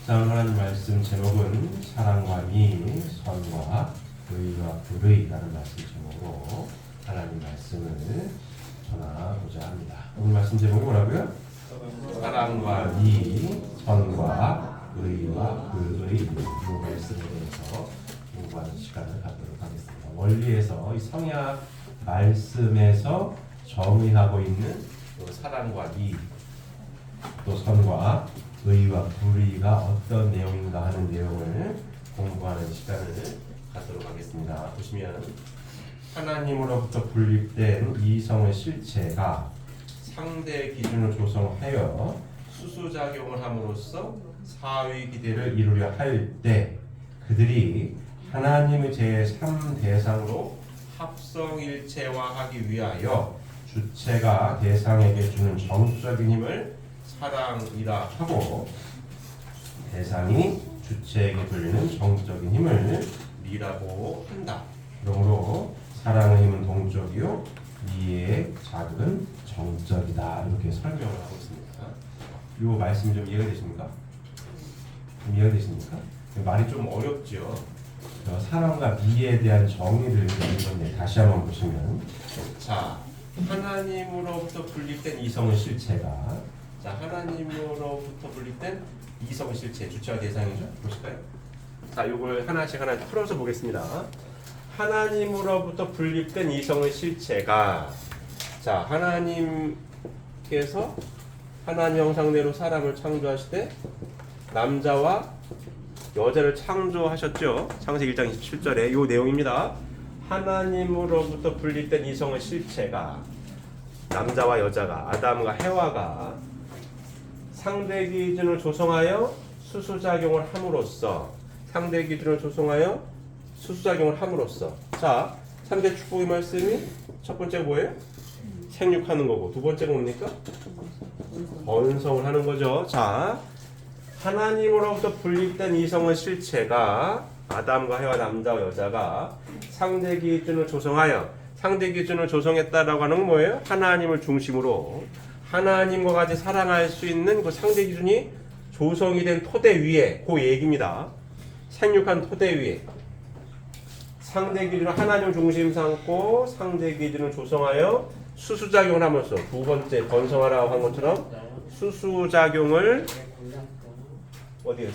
자, 오늘 하나님 말씀 제목은 사랑과 미, 선과 의와 불의라는 말씀 제목으로 하나님 말씀을 전하고자 합니다. 오늘 말씀 제목이 뭐라고요? 사랑과 미, 선과 의와 불의, 이 말씀에 대해서 공부하는 시간을 갖도록 하겠습니다. 원리에서 이 성약 말씀에서 정의하고 있는 또 사랑과 미, 또 선과 의와 불의가 어떤 내용인가 하는 내용을 공부하는 시간을 갖도록 하겠습니다. 보시면 하나님으로부터 분립된 이성의 실체가 상대 기준을 조성하여 수수작용을 함으로써 사위 기대를 이루려 할 때 그들이 하나님의 제3대상으로 합성일체화하기 위하여 주체가 대상에게 주는 정적인 힘을 사랑이라 하고 대상이 주체에게 돌리는 정적인 힘을 미라고 한다. 그러므로 사랑의 힘은 동적이요 미의 자극은 정적이다. 이렇게 설명을 하고 있습니다. 이 말씀이 좀 이해가 되십니까? 좀 이해가 되십니까? 말이 좀 어렵죠. 사랑과 미에 대한 정의를 드리는데 다시 한번 보시면 자 하나님으로부터 분립된 이성의 실체가 자 하나님으로부터 분립된 이성의 실체 주체와 대상이죠. 보실까요? 자 이걸 하나씩 풀어서 보겠습니다. 하나님으로부터 분립된 이성의 실체가 자 하나님께서 하나님 형상대로 사람을 창조하시되 남자와 여자를 창조하셨죠. 창세기 1장 27절에 이 내용입니다. 하나님으로부터 분립된 이성의 실체가 남자와 여자가 아담과 해와가 상대 기준을 조성하여 수수작용을 함으로써 상대 기준을 조성하여 수수작용을 함으로써 자 상대 축복의 말씀이 첫 번째가 뭐예요? 생육하는 거고 두 번째가 뭡니까? 번성을 하는 거죠. 자 하나님으로부터 분립된 이성의 실체가 아담과 해와 남자와 여자가 상대 기준을 조성하여 상대 기준을 조성했다라고 하는 건 뭐예요? 하나님을 중심으로 하나님과 같이 사랑할 수 있는 그 상대 기준이 조성이 된 토대 위에 그 얘기입니다. 생육한 토대 위에 상대 기준을 하나님을 중심 삼고 상대 기준을 조성하여 수수작용을 하면서 두 번째 번성하라고 한 것처럼 수수작용을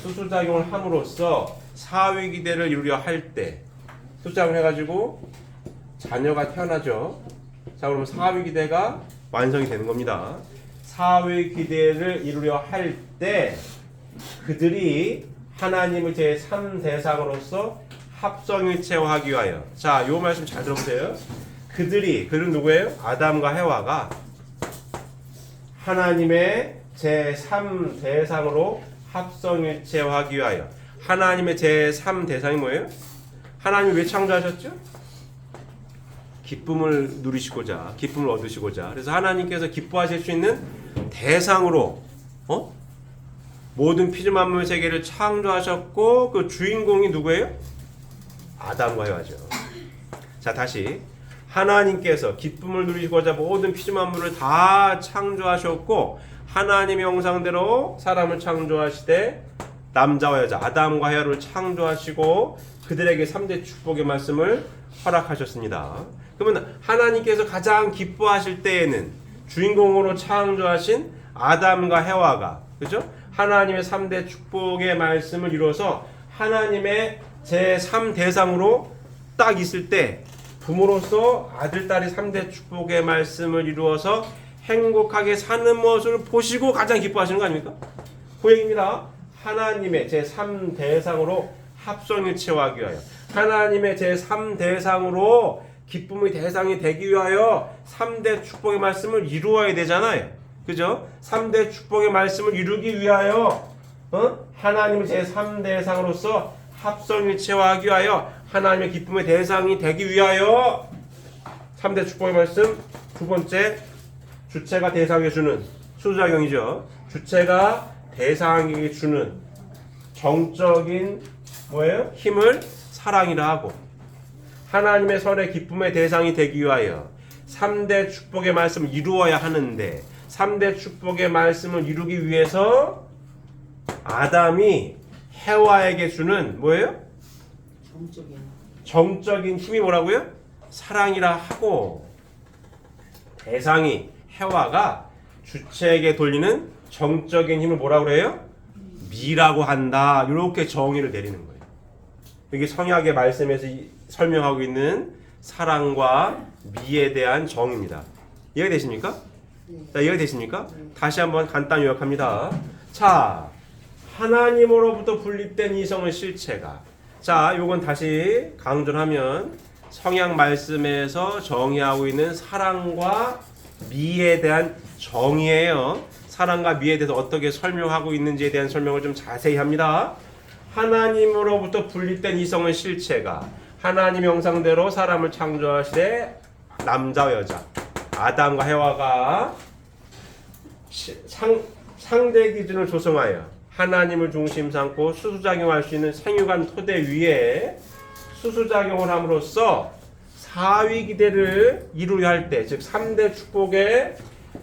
수수작용을 함으로써 사위기대를 이루려 할 때 수수작용을 해가지고 자녀가 태어나죠. 자 그러면 사위기대가 완성이 되는 겁니다. 사위기대를 이루려 할 때 그들이 하나님의 제3대상으로서 합성일체화하기 위하여 자 요 말씀 잘 들어보세요. 그들은 누구예요? 아담과 해와가 하나님의 제3대상으로 합성일체화하기 위하여 하나님의 제3대상이 뭐예요? 하나님이 왜 창조하셨죠? 기쁨을 누리시고자 기쁨을 얻으시고자 그래서 하나님께서 기뻐하실 수 있는 대상으로 모든 피조 만물 세계를 창조하셨고 그 주인공이 누구예요? 아담과 해와죠. 자 다시 하나님께서 기쁨을 누리시고자 모든 피조 만물을 다 창조하셨고 하나님의 형상대로 사람을 창조하시되 남자와 여자 아담과 해와를 창조하시고 그들에게 3대 축복의 말씀을 허락하셨습니다. 그러면 하나님께서 가장 기뻐하실 때에는 주인공으로 창조하신 아담과 해와가 그죠? 하나님의 3대 축복의 말씀을 이루어서 하나님의 제3대상으로 딱 있을 때 부모로서 아들, 딸이 3대 축복의 말씀을 이루어서 행복하게 사는 모습을 보시고 가장 기뻐하시는 거 아닙니까? 그 얘기입니다. 하나님의 제3대상으로 합성일체화하기 위하여 하나님의 제3대상으로 기쁨의 대상이 되기 위하여 3대 축복의 말씀을 이루어야 되잖아요. 그죠? 3대 축복의 말씀을 이루기 위하여 하나님의 제3대상으로서 합성일체화하기 위하여 하나님의 기쁨의 대상이 되기 위하여 3대 축복의 말씀 두 번째 주체가 대상에게 주는 수작용이죠. 주체가 대상에게 주는 정적인 뭐예요? 힘을 사랑이라 하고 하나님의 설의 기쁨의 대상이 되기 위하여 3대 축복의 말씀을 이루어야 하는데 3대 축복의 말씀을 이루기 위해서 아담이 해와에게 주는 뭐예요? 정적인. 정적인 힘이 뭐라고요? 사랑이라 하고, 대상이 해와가 주체에게 돌리는 정적인 힘을 뭐라고 그래요? 미라고 한다. 이렇게 정의를 내리는 거예요. 이게 성약의 말씀에서 설명하고 있는 사랑과 미에 대한 정의입니다. 이해가 되십니까? 네. 자, 이해가 되십니까? 네. 다시 한번 간단히 요약합니다. 자, 하나님으로부터 분립된 이성의 실체가, 자, 요건 다시 강조를 하면 성약 말씀에서 정의하고 있는 사랑과 미에 대한 정의예요. 사랑과 미에 대해서 어떻게 설명하고 있는지에 대한 설명을 좀 자세히 합니다. 하나님으로부터 분립된 이성의 실체가 하나님 형상대로 사람을 창조하시되 남자와 여자, 아담과 해와가 상대 기준을 조성하여 하나님을 중심 삼고 수수작용할 수 있는 생육한 토대 위에 수수작용을 함으로써 사위기대를 이루려 할 때, 즉 3대 축복의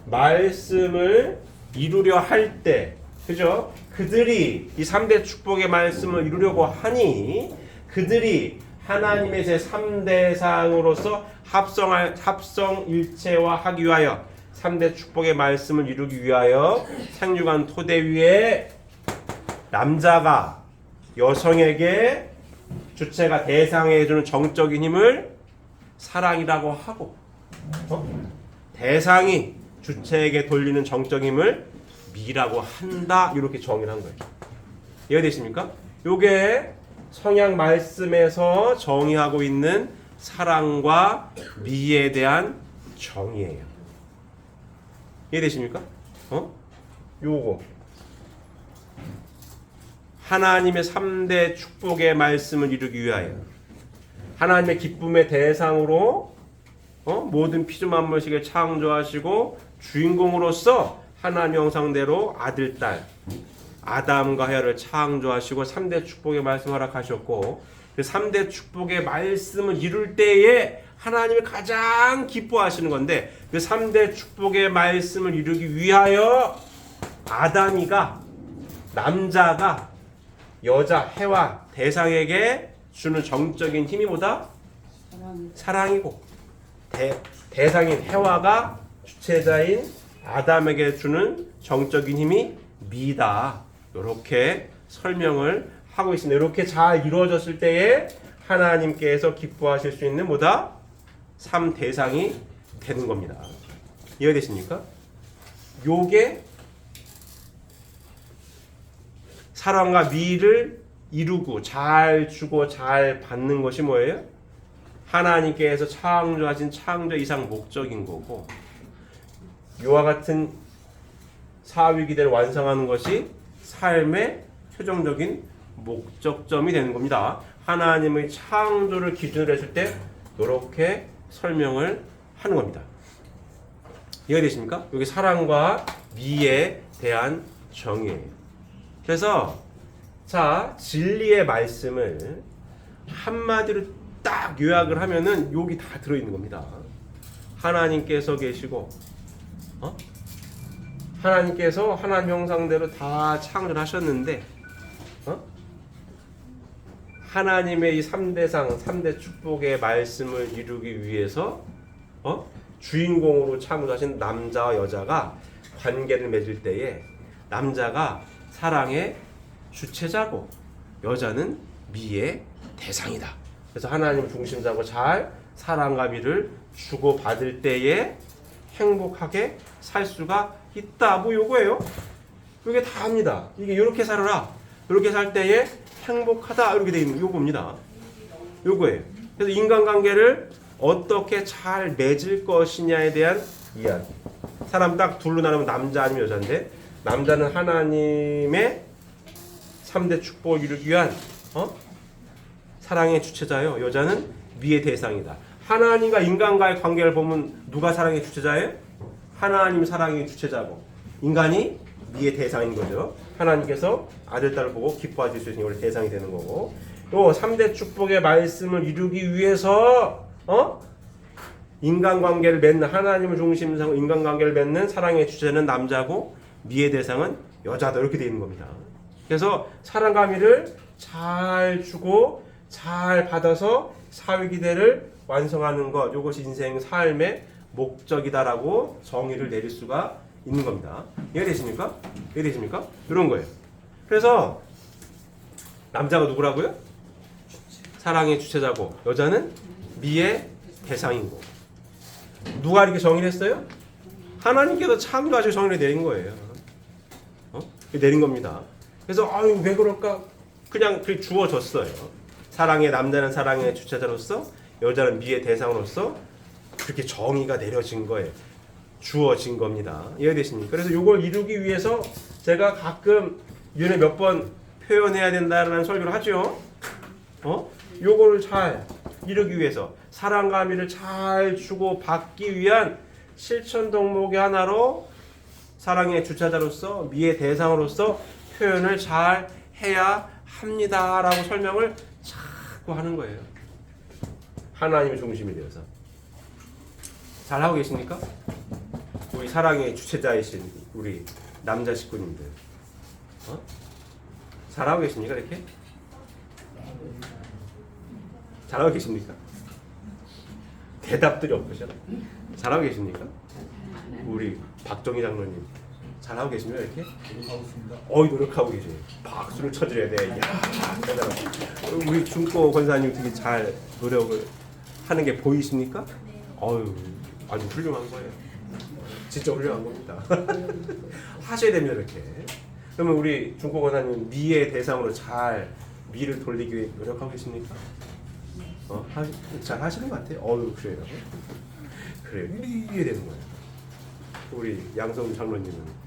말씀을 이루려 할 때, 그죠? 그들이 이 3대 축복의 말씀을 이루려고 하니 그들이 하나님의 제3대상으로서 합성일체화하기 위하여 3대 축복의 말씀을 이루기 위하여 생육한 토대 위에 남자가 여성에게 주체가 대상에 주는 정적인 힘을 사랑이라고 하고, 대상이 주체에게 돌리는 정적인 힘을 미라고 한다. 이렇게 정의를 한 거예요. 이해되십니까? 요게 성약 말씀에서 정의하고 있는 사랑과 미에 대한 정의예요. 이해되십니까? 요거 하나님의 3대 축복의 말씀을 이루기 위하여 하나님의 기쁨의 대상으로 모든 피조 만물식을 창조하시고 주인공으로서 하나님 형상대로 아들, 딸 아담과 해와를 창조하시고 3대 축복의 말씀 허락하셨고, 그 3대 축복의 말씀을 이룰 때에 하나님이 가장 기뻐하시는 건데, 그 3대 축복의 말씀을 이루기 위하여 아담이가, 남자가 여자 해와 대상에게 주는 정적인 힘이 뭐다? 사랑이고, 대상인 해와가 주체자인 아담에게 주는 정적인 힘이 미다. 이렇게 설명을 하고 있습니다. 이렇게 잘 이루어졌을 때에 하나님께서 기뻐하실 수 있는 뭐다? 3대상이 되는 겁니다. 이해되십니까? 요게 사랑과 미를 이루고 잘 주고 잘 받는 것이 뭐예요? 하나님께서 창조하신 창조 이상 목적인 거고, 이와 같은 사위기대를 완성하는 것이 삶의 최종적인 목적점이 되는 겁니다. 하나님의 창조를 기준으로 했을 때 이렇게 설명을 하는 겁니다. 이해되십니까? 여기 사랑과 미에 대한 정의예요. 그래서 자, 진리의 말씀을 한마디로 딱 요약을 하면은 여기 다 들어있는 겁니다. 하나님께서 계시고, 하나님께서 하나님 형상대로 다 창조를 하셨는데, 하나님의 이 3대상, 3대 축복의 말씀을 이루기 위해서 주인공으로 창조하신 남자와 여자가 관계를 맺을 때에 남자가 사랑의 주체자고 여자는 미의 대상이다. 그래서 하나님 중심자고 잘 사랑과 미를 주고받을 때에 행복하게 살 수가 있다. 뭐 요거예요. 이게 다입니다. 이게 이렇게 살아라. 이렇게 살 때에 행복하다. 이렇게 돼 있는 요겁니다. 요거예요. 그래서 인간관계를 어떻게 잘 맺을 것이냐에 대한 이야기. 사람 딱 둘로 나누면 남자 아니면 여자인데, 남자는 하나님의 3대 축복을 이루기 위한 사랑의 주체자요. 여자는 미의 대상이다. 하나님과 인간과의 관계를 보면 누가 사랑의 주체자예요? 하나님이 사랑의 주체자고 인간이 미의 대상인 거죠. 하나님께서 아들, 딸을 보고 기뻐하실 수 있는 우리 대상이 되는 거고, 또 3대 축복의 말씀을 이루기 위해서 인간관계를 맺는, 하나님을 중심으로 인간관계를 맺는 사랑의 주체는 남자고 미의 대상은 여자다. 이렇게 되어 있는 겁니다. 그래서 사랑과 미를 잘 주고 잘 받아서 사회기대를 완성하는 것, 이것이 인생 삶의 목적이다라고 정의를 내릴 수가 있는 겁니다. 이해되십니까? 이해되십니까? 이런 거예요. 그래서 남자가 누구라고요? 사랑의 주체자고 여자는 미의 대상이고. 누가 이렇게 정의를 했어요? 하나님께서 창조하시고 정의를 내린 거예요. 내린 겁니다. 그래서 아유 왜 그럴까? 그냥 그렇게 주어졌어요. 사랑의 남자는 사랑의 주체자로서 여자는 미의 대상으로서 그렇게 정의가 내려진 거예요. 주어진 겁니다. 이해되십니까? 그래서 이걸 이루기 위해서 제가 가끔 윤회 몇 번 표현해야 된다는 설교를 하죠. 요거를 잘 이루기 위해서 사랑과 미를 잘 주고 받기 위한 실천 덕목의 하나로 사랑의 주체자로서 미의 대상으로서 표현을 잘 해야 합니다라고 설명을 자꾸 하는 거예요. 하나님의 중심이 되어서. 잘 하고 계십니까? 우리 사랑의 주체자이신 우리 남자 식구님들. 잘하고 계십니까? 이렇게? 잘하고 계십니까? 대답들이 없으셔. 잘하고 계십니까? 우리 박정희 장로님 잘하고 계십니까? 이렇게? 노력하고 있습니다. 노력하고 계세요. 박수를 쳐드려야 돼. 야, 대단하다. 우리 중고 권사님 되게 잘 노력을 하는 게 보이십니까? 아주 훌륭한 거예요. 진짜 훌륭한 겁니다. 하셔야 됩니다, 이렇게. 그러면 우리 중고 권사님 미의 대상으로 잘 미를 돌리기 위해 노력하고 계십니까? 잘 하시는 것 같아요. 그래요. 그래요. 이게 되는 거예요. 우리 양성 장로님은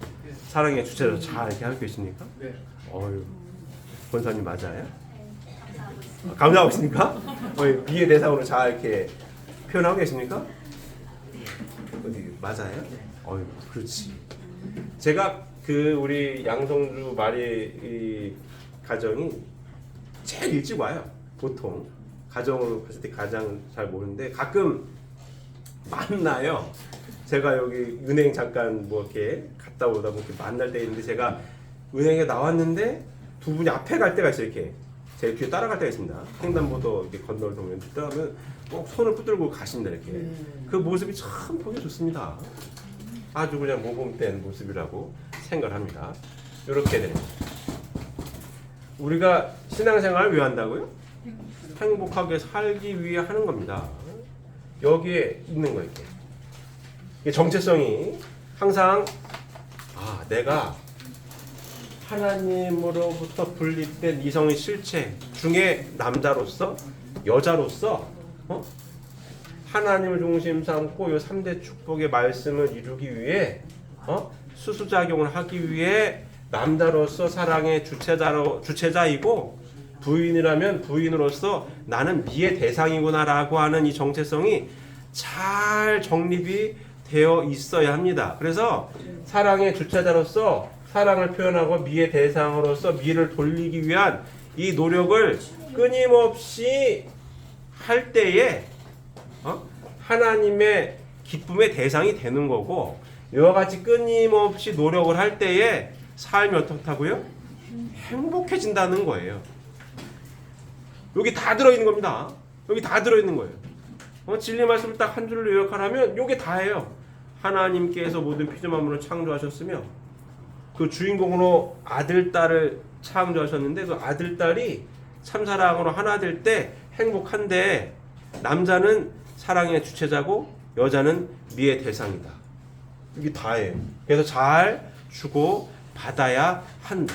사랑의 주체로 잘 이렇게 하고 계십니까? 네. 권사님 맞아요? 감사하고 있습니까? 미의 대상으로 잘 이렇게 표현하고 계십니까? 어디 맞아요? 그렇지. 제가 우리 양성주 마리 가정이 제일 일찍 와요. 보통 가정으로 갔을 때 가장 잘 모르는데 가끔 만나요. 제가 여기 은행 잠깐 이렇게 갔다 오다 이렇게 만날 때 있는데 제가 은행에 나왔는데 두 분이 앞에 갈 때가 있어요. 이렇게 제 뒤에 따라갈 때가 있습니다. 횡단보도 이렇게 건너면 따라가면 꼭 손을 붙들고 가신다 이렇게. 그 모습이 참 보기 좋습니다. 아주 그냥 모범된 모습이라고 생각합니다. 이렇게 되는. 우리가 신앙생활을 왜 한다고요? 행복하게 살기 위해 하는 겁니다. 여기에 있는 거 이렇게. 정체성이 항상 내가 하나님으로부터 분립된 이성의 실체 중에 남자로서 여자로서 하나님을 중심 삼고 이 3대 축복의 말씀을 이루기 위해 수수작용을 하기 위해 남자로서 사랑의 주체자이고 부인이라면 부인으로서 나는 미의 대상이구나라고 하는 이 정체성이 잘 정립이 되어 있어야 합니다. 그래서 사랑의 주체자로서 사랑을 표현하고 미의 대상으로서 미를 돌리기 위한 이 노력을 끊임없이 할 때에 하나님의 기쁨의 대상이 되는 거고, 이와 같이 끊임없이 노력을 할 때에 삶이 어떻다고요? 행복해진다는 거예요. 여기 다 들어있는 겁니다. 여기 다 들어있는 거예요. 진리 말씀을 딱 한 줄로 요약하라면 요게 다예요. 하나님께서 모든 피조만물을 창조하셨으며 그 주인공으로 아들, 딸을 창조하셨는데 그 아들, 딸이 참사랑으로 하나 될 때 행복한데 남자는 사랑의 주체자고 여자는 미의 대상이다. 이게 다예요. 그래서 잘 주고 받아야 한다.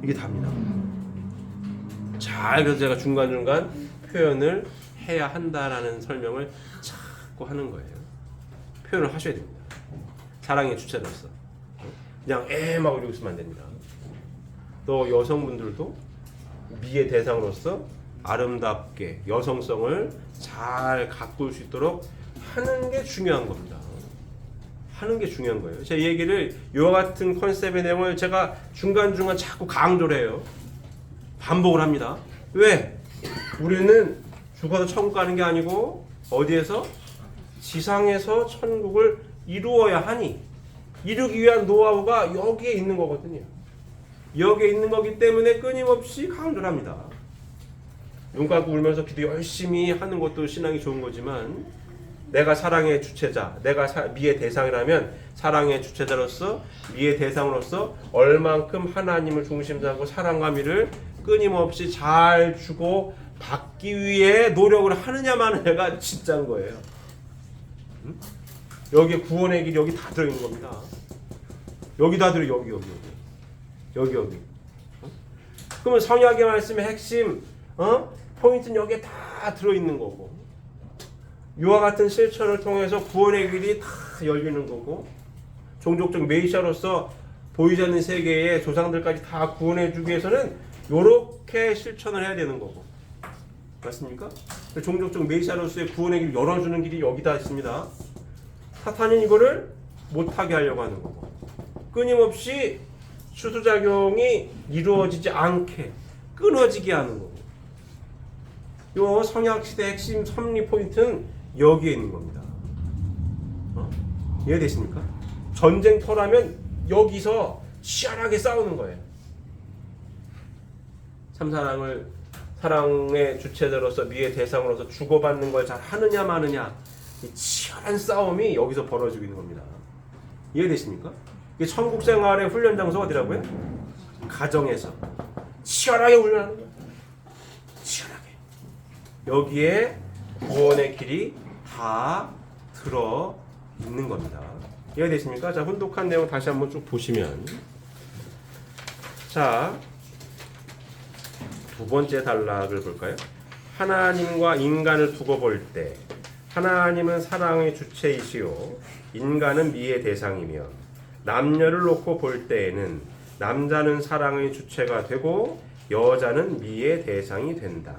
이게 답니다. 잘, 그래서 제가 중간중간 표현을 해야 한다라는 설명을 자꾸 하는 거예요. 표현을 하셔야 됩니다. 사랑의 주체로서. 그냥 막 이러고 있으면 안 됩니다. 또 여성분들도 미의 대상으로서 아름답게 여성성을 잘 가꿀 수 있도록 하는 게 중요한 겁니다. 하는 게 중요한 거예요. 제 얘기를 이와 같은 컨셉의 내용을 제가 중간중간 자꾸 강조를 해요. 반복을 합니다. 왜? 우리는 죽어서 천국 가는 게 아니고 어디에서? 지상에서 천국을 이루어야 하니 이루기 위한 노하우가 여기에 있는 거거든요. 여기에 있는 거기 때문에 끊임없이 강조를 합니다. 눈 감고 울면서 기도 열심히 하는 것도 신앙이 좋은 거지만 내가 사랑의 주체자, 내가 미의 대상이라면 사랑의 주체자로서 미의 대상으로서 얼만큼 하나님을 중심으로 하고 사랑과 미를 끊임없이 잘 주고 받기 위해 노력을 하느냐 마느냐가 진짜인 거예요. 여기에 구원의 길이 여기 다 들어있는 겁니다. 여기 다 들어 여기. 그러면 성약의 말씀의 핵심 포인트는 여기에 다 들어있는 거고 이와 같은 실천을 통해서 구원의 길이 다 열리는 거고 종족적 메시아로서 보이지 않는 세계의 조상들까지 다 구원해 주기 위해서는 이렇게 실천을 해야 되는 거고 맞습니까? 종족적 메시아로서의 구원의 길을 열어주는 길이 여기다 있습니다. 사탄은 이거를 못하게 하려고 하는 거고 끊임없이 추수작용이 이루어지지 않게 끊어지게 하는 거고 요 성약시대 핵심 섭리 포인트는 여기에 있는 겁니다. 이해되십니까? 전쟁터라면 여기서 치열하게 싸우는 거예요. 사랑의 주체자로서 미의 대상으로서 주고받는 걸 잘 하느냐 마느냐 이 치열한 싸움이 여기서 벌어지고 있는 겁니다. 이해되십니까? 천국 생활의 훈련 장소가 어디라고요? 가정에서 치열하게 훈련하는 거예요. 치열하게. 여기에 구원의 길이 다 들어 있는 겁니다. 이해되십니까? 자, 혼독한 내용 다시 한번 쭉 보시면 자, 두 번째 단락을 볼까요? 하나님과 인간을 두고 볼 때 하나님은 사랑의 주체이시요 인간은 미의 대상이며 남녀를 놓고 볼 때에는 남자는 사랑의 주체가 되고 여자는 미의 대상이 된다.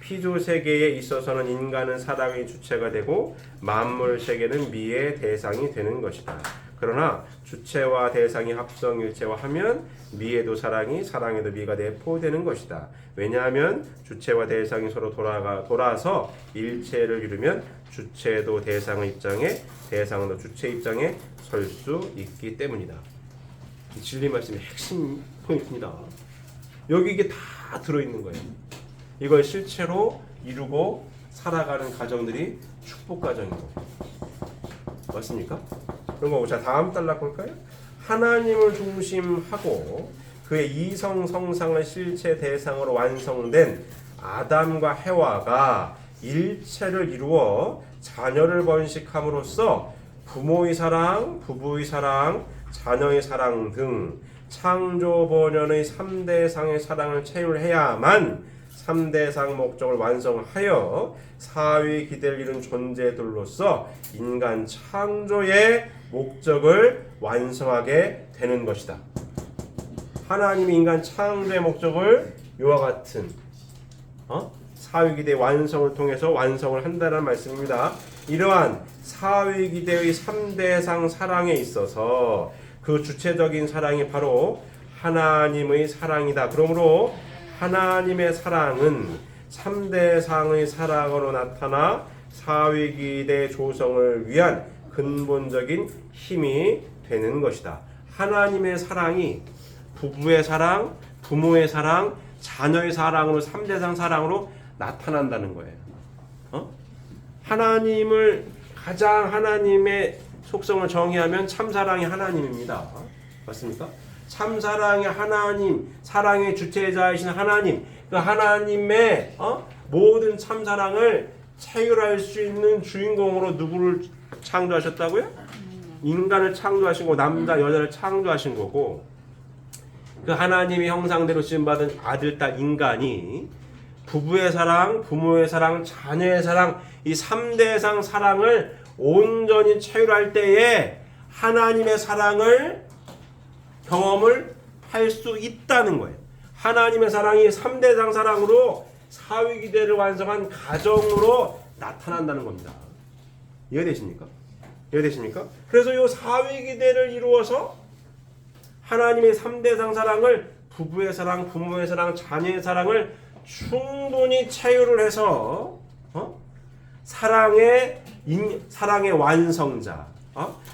피조 세계에 있어서는 인간은 사랑의 주체가 되고 만물 세계는 미의 대상이 되는 것이다. 그러나 주체와 대상이 합성일체화하면 미에도 사랑이 사랑에도 미가 내포되는 것이다. 왜냐하면 주체와 대상이 서로 돌아서 일체를 이루면 주체도 대상의 입장에 대상도 주체 입장에 설 수 있기 때문이다. 이 진리 말씀의 핵심 포인트입니다. 여기 이게 다 들어있는 거예요. 이걸 실체로 이루고 살아가는 가정들이 축복 가정인 거예요. 맞습니까? 그런 거고. 자, 다음 단락 볼까요? 하나님을 중심하고 그의 이성 성상을 실체 대상으로 완성된 아담과 해와가 일체를 이루어 자녀를 번식함으로써 부모의 사랑, 부부의 사랑, 자녀의 사랑 등 창조 번연의 3대상의 사랑을 체휼해야만 3대상 목적을 완성하여 사위 기대를 이룬 존재들로서 인간 창조의 목적을 완성하게 되는 것이다. 하나님이 인간 창조의 목적을 이와 같은 사위기대 완성을 통해서 완성을 한다는 말씀입니다. 이러한 사위기대의 3대상 사랑에 있어서 그 주체적인 사랑이 바로 하나님의 사랑이다. 그러므로 하나님의 사랑은 3대상의 사랑으로 나타나 사위기대 조성을 위한 근본적인 힘이 되는 것이다. 하나님의 사랑이 부부의 사랑, 부모의 사랑, 자녀의 사랑으로 3대상 사랑으로 나타난다는 거예요. 하나님을 가장 하나님의 속성을 정의하면 참사랑이 하나님입니다. 맞습니까? 참사랑의 하나님, 사랑의 주체자이신 하나님, 그 하나님의 모든 참사랑을 체휼할 수 있는 주인공으로 누구를 창조하셨다고요? 인간을 창조하신 거고 남자, 여자를 창조하신 거고 그 하나님의 형상대로 지음받은 아들, 딸 인간이 부부의 사랑, 부모의 사랑, 자녀의 사랑 이 3대상 사랑을 온전히 체휼할 때에 하나님의 사랑을 경험을 할 수 있다는 거예요. 하나님의 사랑이 3대상 사랑으로 사위기대를 완성한 가정으로 나타난다는 겁니다. 이해되십니까? 이해되십니까? 그래서 이 사위기대를 이루어서 하나님의 3대상 사랑을 부부의 사랑, 부모의 사랑, 자녀의 사랑을 충분히 체휼을 해서 사랑의 완성자,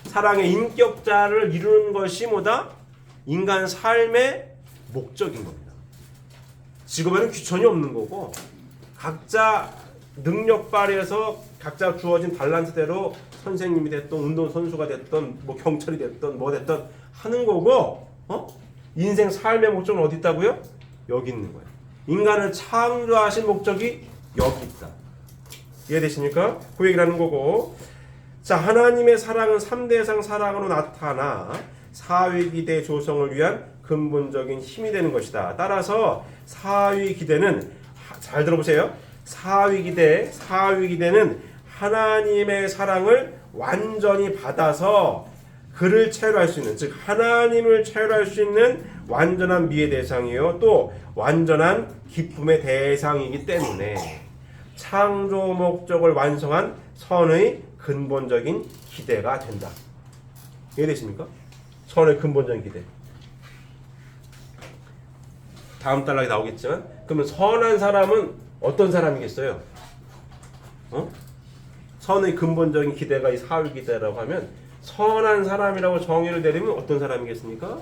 사랑의 인격자를 이루는 것이 뭐다? 인간 삶의 목적인 겁니다. 직업에는 귀천이 없는 거고 각자 능력 발휘해서 각자 주어진 밸런스대로 선생님이 됐든 운동선수가 됐든 뭐 경찰이 됐든 뭐 됐든 하는 거고 인생 삶의 목적은 어디 있다고요? 여기 있는 거예요. 인간을 창조하신 목적이 여기 있다. 이해되십니까? 그 얘기를 하는 거고 자 하나님의 사랑은 3대상 사랑으로 나타나 사위기대 조성을 위한 근본적인 힘이 되는 것이다. 따라서 사위기대는 잘 들어보세요. 사위기대는 하나님의 사랑을 완전히 받아서 그를 체험할 수 있는 즉 하나님을 체험할 수 있는 완전한 미의 대상이요 또 완전한 기쁨의 대상이기 때문에 창조 목적을 완성한 선의 근본적인 기대가 된다. 이해되십니까? 선의 근본적인 기대. 다음 단락에 나오겠지만 그러면 선한 사람은 어떤 사람이겠어요? 선의 근본적인 기대가 이 사위 기대라고 하면 선한 사람이라고 정의를 내리면 어떤 사람이겠습니까?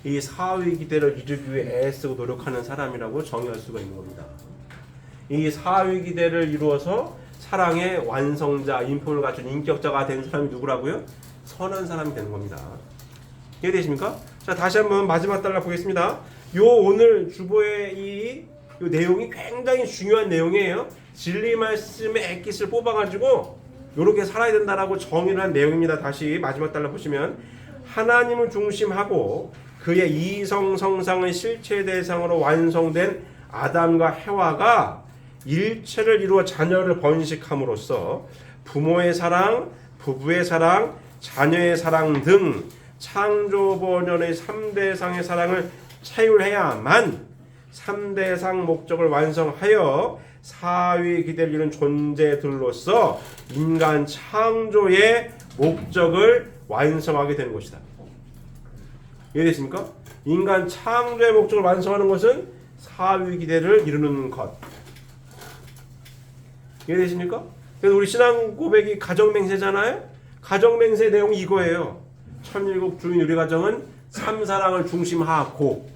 이 사위 기대를 이루기 위해 애쓰고 노력하는 사람이라고 정의할 수가 있는 겁니다. 이 사위 기대를 이루어서 사랑의 완성자, 인품을 갖춘 인격자가 된 사람이 누구라고요? 선한 사람이 되는 겁니다. 이해되십니까? 자, 다시 한번 마지막 단락 보겠습니다. 요 오늘 주보의 요 내용이 굉장히 중요한 내용이에요. 진리 말씀의 엑깃을 뽑아가지고 요렇게 살아야 된다라고 정의를 한 내용입니다. 다시 마지막 단락 보시면 하나님을 중심하고 그의 이성성상의 실체 대상으로 완성된 아담과 해와가 일체를 이루어 자녀를 번식함으로써 부모의 사랑, 부부의 사랑, 자녀의 사랑 등 창조 본연의 3대상의 사랑을 채울해야만 3대상 목적을 완성하여 사위 기대를 이룬 존재들로서 인간 창조의 목적을 완성하게 되는 것이다. 이해되십니까? 인간 창조의 목적을 완성하는 것은 사위 기대를 이루는 것. 이해되십니까? 그래서 우리 신앙 고백이 가정맹세잖아요. 가정맹세 내용이 이거예요. 천일국 주인 우리 가정은 삼사랑을 중심하고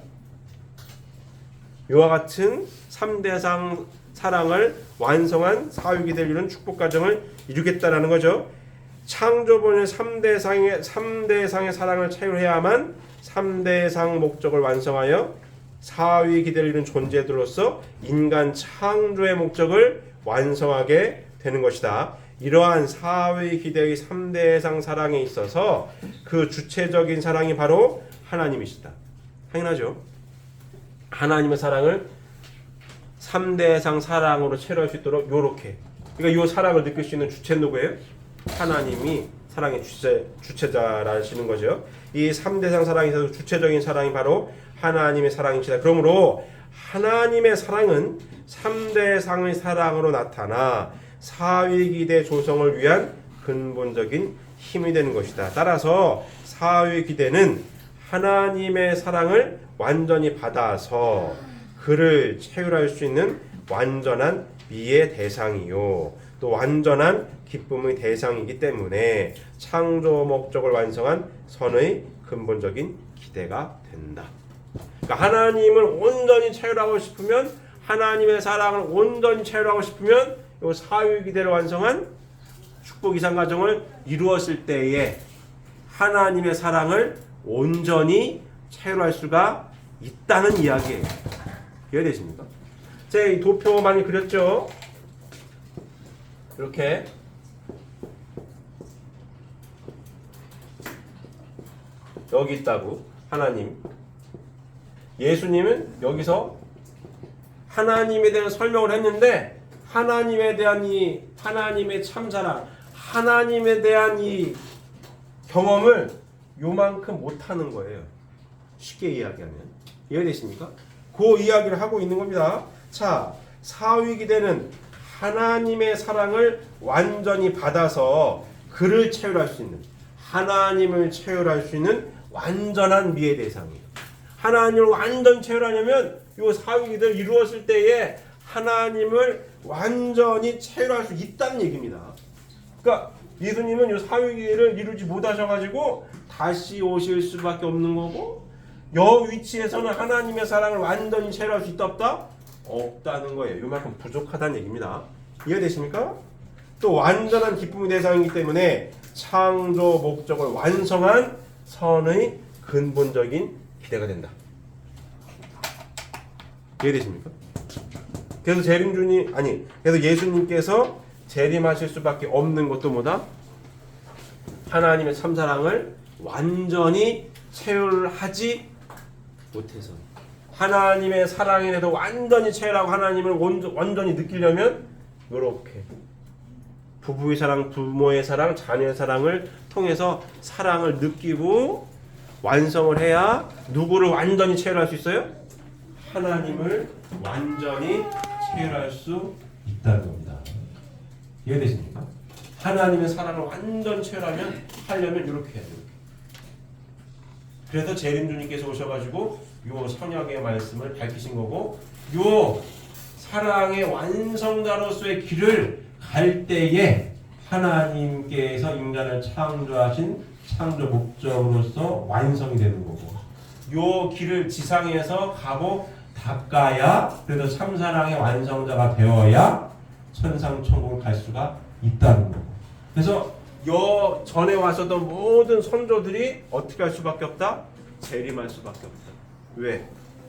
이와 같은 3대상 사랑을 완성한 사위기대를 이루는 축복가정을 이루겠다라는 거죠. 창조본의 3대상의 사랑을 채울해야만 3대상 목적을 완성하여 사위기대를 이룬 존재들로서 인간 창조의 목적을 완성하게 되는 것이다. 이러한 사위기대의 3대상 사랑에 있어서 그 주체적인 사랑이 바로 하나님이시다. 당연하죠. 하나님의 사랑을 3대상 사랑으로 체류할 수 있도록 요렇게 그러니까 이 사랑을 느낄 수 있는 주체는 누구예요? 하나님이 사랑의 주체자라시는 거죠. 이 3대상 사랑에서 주체적인 사랑이 바로 하나님의 사랑이시다. 그러므로 하나님의 사랑은 3대상의 사랑으로 나타나 사위기대 조성을 위한 근본적인 힘이 되는 것이다. 따라서 사위기대는 하나님의 사랑을 완전히 받아서 그를 체휼할 수 있는 완전한 미의 대상이요 또 완전한 기쁨의 대상이기 때문에 창조 목적을 완성한 선의 근본적인 기대가 된다. 그러니까 하나님을 온전히 체휼하고 싶으면 하나님의 사랑을 온전히 체휼하고 싶으면 이 사위기대를 완성한 축복 이상 가정을 이루었을 때에 하나님의 사랑을 온전히 체휼할 수가 있다는 이야기예요. 이해되십니까? 제가 이 도표 많이 그렸죠? 이렇게 여기 있다고 하나님 예수님은 여기서 하나님에 대한 설명을 했는데 하나님에 대한 이 하나님의 참사랑 하나님에 대한 이 경험을 요만큼 못하는 거예요. 쉽게 이야기하면 이해되십니까? 그 이야기를 하고 있는 겁니다. 자, 사위기대는 하나님의 사랑을 완전히 받아서 그를 체휼할 수 있는 하나님을 체휼할 수 있는 완전한 미의 대상이에요. 하나님을 완전 체휼하려면 이 사위기대를 이루었을 때에 하나님을 완전히 체휼할 수 있다는 얘기입니다. 그러니까 예수님은 이 사위기를 이루지 못하셔가지고 다시 오실 수밖에 없는 거고 여 위치에서는 하나님의 사랑을 완전히 체험할 수 있다 없다? 없다는 거예요. 이만큼 부족하다는 얘기입니다. 이해되십니까? 또 완전한 기쁨의 대상이기 때문에 창조 목적을 완성한 선의 근본적인 기대가 된다. 이해되십니까? 그래서 그래서 예수님께서 재림하실 수밖에 없는 것도 뭐다? 하나님의 참사랑을 완전히 체휼하지 못해서, 하나님의 사랑에 대해서 완전히 체휼하고 하나님을 완전히 느끼려면 이렇게 부부의 사랑, 부모의 사랑, 자녀의 사랑을 통해서 사랑을 느끼고 완성을 해야 누구를 완전히 체휼할 수 있어요? 하나님을 완전히 체휼할 수 있다는 겁니다. 이해되십니까? 하나님의 사랑을 완전 체험하려면 이렇게 해야 돼요. 그래서 재림주님께서 오셔가지고 요 선약의 말씀을 밝히신 거고, 요 사랑의 완성자로서의 길을 갈 때에 하나님께서 인간을 창조하신 창조 목적으로서 완성이 되는 거고, 요 길을 지상에서 가고 닦아야, 그래서 참사랑의 완성자가 되어야 천상천국을 갈 수가 있다는 거고. 그래서 여 전에 왔었던 모든 선조들이 어떻게 할 수밖에 없다? 재림할 수밖에 없다. 왜?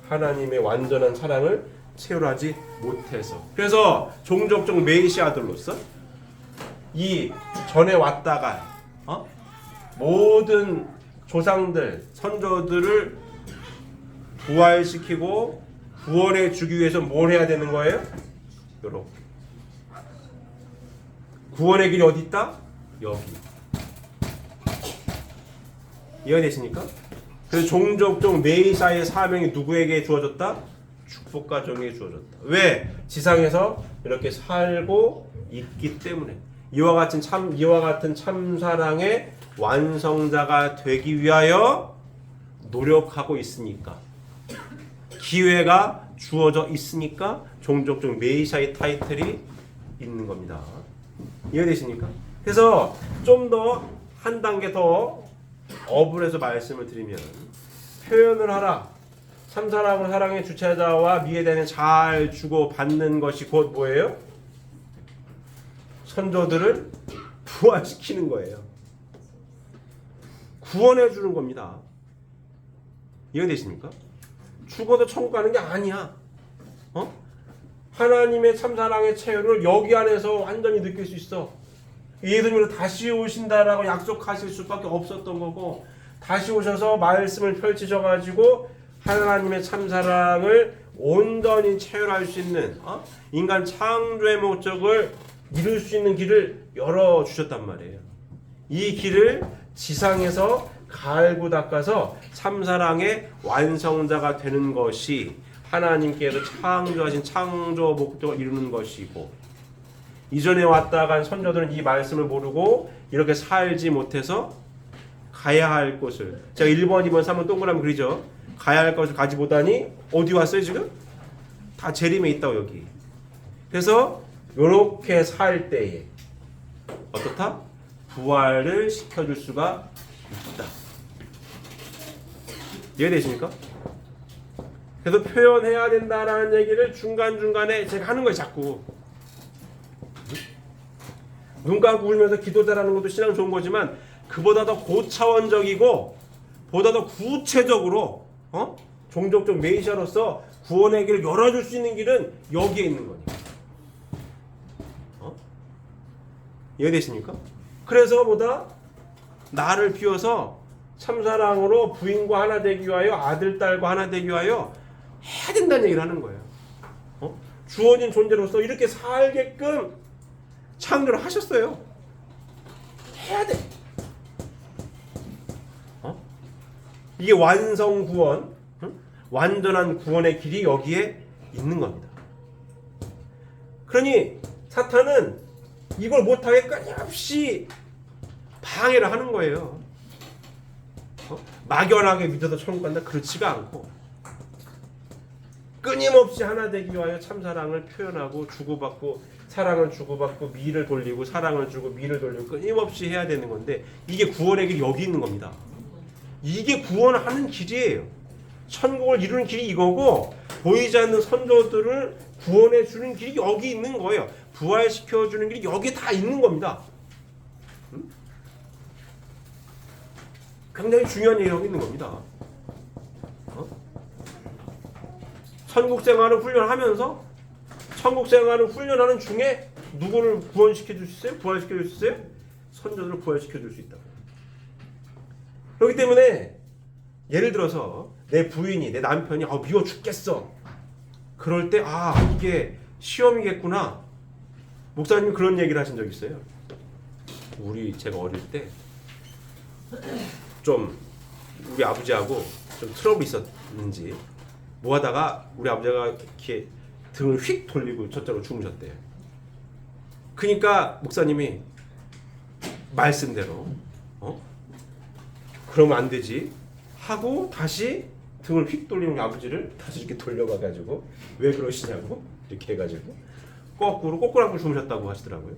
하나님의 완전한 사랑을 체험하지 못해서. 그래서 종족적 메시아들로서 이 전에 왔다가 모든 조상들, 선조들을 부활시키고 구원해 주기 위해서 뭘 해야 되는 거예요? 요렇게. 구원의 길이 어디 있다? 여기. 이해되십니까? 그래서 종족적 메시아의 사명이 누구에게 주어졌다? 축복 가정에 주어졌다. 왜? 지상에서 이렇게 살고 있기 때문에. 이와 같은 참사랑의 완성자가 되기 위하여 노력하고 있으니까, 기회가 주어져 있으니까 종족적 메시아의 타이틀이 있는 겁니다. 이해되십니까? 그래서 좀 더 한 단계 더 업을 해서 말씀을 드리면, 표현을 하라. 참사랑을 사랑의 주체자와 미해대는 잘 주고 받는 것이 곧 뭐예요? 선조들을 부활시키는 거예요. 구원해 주는 겁니다. 이해되십니까? 죽어도 천국 가는 게 아니야. 하나님의 참사랑의 체험을 여기 안에서 완전히 느낄 수 있어. 예수님으로 다시 오신다라고 약속하실 수밖에 없었던 거고, 다시 오셔서 말씀을 펼치셔가지고 하나님의 참사랑을 온전히 체험할 수 있는, 인간 창조의 목적을 이룰 수 있는 길을 열어주셨단 말이에요. 이 길을 지상에서 갈고 닦아서 참사랑의 완성자가 되는 것이 하나님께서 창조하신 창조 목적을 이루는 것이고, 이전에 왔다 간 선조들은 이 말씀을 모르고 이렇게 살지 못해서 가야 할 곳을, 제가 1번, 2번, 3번 동그라미 그리죠. 가야 할 것을 가지 못하니 어디 왔어요 지금? 다 재림에 있다고 여기. 그래서 이렇게 살 때에 어떻다? 부활을 시켜줄 수가 있다. 이해되십니까? 그래서 표현해야 된다라는 얘기를 중간중간에 제가 하는 거예요 자꾸. 눈 감고 울면서 기도 잘하는 것도 신앙 좋은 거지만, 그보다 더 고차원적이고 보다 더 구체적으로 종족적 메시아로서 구원의 길을 열어줄 수 있는 길은 여기에 있는 거니까. 이해되십니까? 그래서 보다 나를 비워서 참사랑으로 부인과 하나 되기 위하여, 아들, 딸과 하나 되기 위하여 해야 된다는 얘기를 하는 거예요. 주어진 존재로서 이렇게 살게끔 창조를 하셨어요. 해야 돼. 이게 완성 구원, 완전한 구원의 길이 여기에 있는 겁니다. 그러니 사탄은 이걸 못하게 끊임없이 방해를 하는 거예요. 막연하게 믿어도 천국 간다? 그렇지가 않고, 끊임없이 하나 되기 위하여 참사랑을 표현하고 주고받고, 사랑을 주고받고 미를 돌리고, 사랑을 주고 미를 돌리고 끊임없이 해야 되는 건데, 이게 구원의 길이 여기 있는 겁니다. 이게 구원하는 길이에요. 천국을 이루는 길이 이거고 보이지 않는 선조들을 구원해 주는 길이 여기 있는 거예요. 부활시켜 주는 길이 여기에 다 있는 겁니다. 굉장히 중요한 얘기를 하고 있는 겁니다. 천국 생활을 훈련하면서 천국 생활을 훈련하는 중에 누구를 구원시켜 줄 수 있어요? 부활시켜 줄 수 있어요? 선조들을 부활시켜 줄 수 있다. 그렇기 때문에 예를 들어서 내 부인이 내 남편이 미워 죽겠어. 그럴 때 이게 시험이겠구나. 목사님이 그런 얘기를 하신 적 있어요. 제가 어릴 때 좀 우리 아버지하고 좀 트러블이 있었는지 뭐 하다가 우리 아버지가 이렇게 등을 휙 돌리고 저쪽으로 주무셨대요. 그러니까 목사님이 말씀대로 그러면 안 되지 하고 다시 등을 휙 돌리는 아버지를 다시 이렇게 돌려가가지고 왜 그러시냐고 이렇게 해가지고 꼬꾸라고 주무셨다고 하시더라고요.